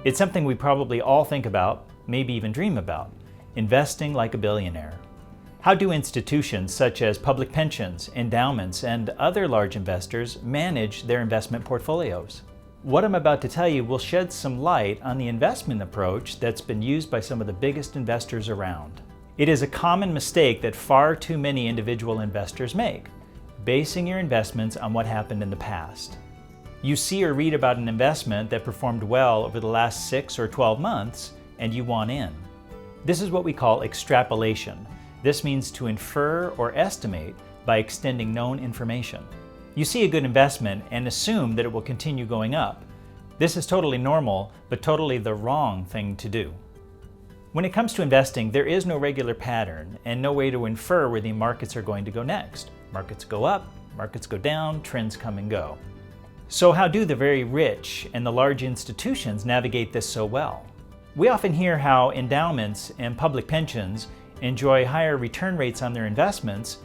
It's something we probably all think about, maybe even dream about: investing like a billionaire. How do institutions such as public pensions, endowments, and other large investors manage their investment portfolios? What I'm about to tell you will shed some light on the investment approach that's been used by some of the biggest investors around. It is a common mistake that far too many individual investors make, basing your investments on what happened in the past. You see or read about an investment that performed well over the last 6 or 12 months, and you want in. This is what we call extrapolation. This means to infer or estimate by extending known information. You see a good investment and assume that it will continue going up. This is totally normal, but totally the wrong thing to do. When it comes to investing, there is no regular pattern and no way to infer where the markets are going to go next. Markets go up, markets go down, trends come and go. So how do the very rich and the large institutions navigate this so well? We often hear how endowments and public pensions enjoy higher return rates on their investments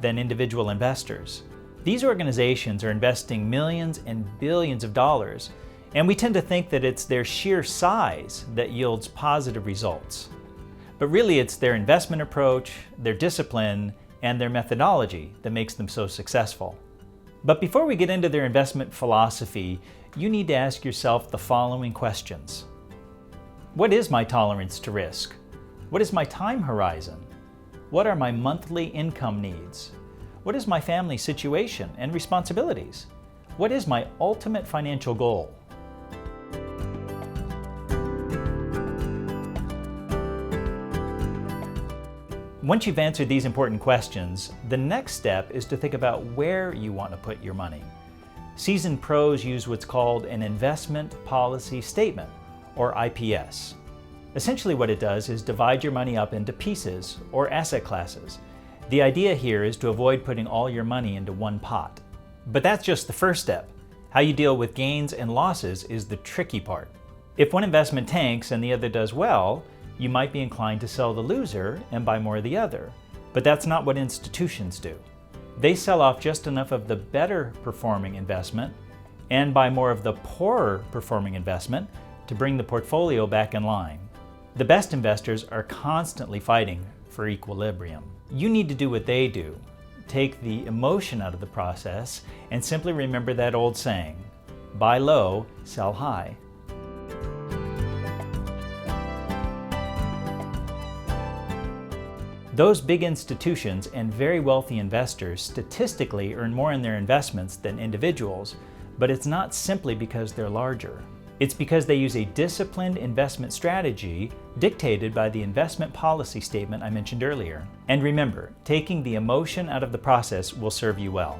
than individual investors. These organizations are investing millions and billions of dollars, and we tend to think that it's their sheer size that yields positive results. But really it's their investment approach, their discipline, and their methodology that makes them so successful. But before we get into their investment philosophy, you need to ask yourself the following questions. What is my tolerance to risk? What is my time horizon? What are my monthly income needs? What is my family situation and responsibilities? What is my ultimate financial goal? Once you've answered these important questions, the next step is to think about where you want to put your money. Seasoned pros use what's called an investment policy statement, or IPS. Essentially what it does is divide your money up into pieces or asset classes. The idea here is to avoid putting all your money into one pot. But that's just the first step. How you deal with gains and losses is the tricky part. If one investment tanks and the other does well, you might be inclined to sell the loser and buy more of the other. But that's not what institutions do. They sell off just enough of the better performing investment and buy more of the poorer performing investment to bring the portfolio back in line. The best investors are constantly fighting for equilibrium. You need to do what they do. Take the emotion out of the process and simply remember that old saying, buy low, sell high. Those big institutions and very wealthy investors statistically earn more in their investments than individuals, but it's not simply because they're larger. It's because they use a disciplined investment strategy dictated by the investment policy statement I mentioned earlier. And remember, taking the emotion out of the process will serve you well.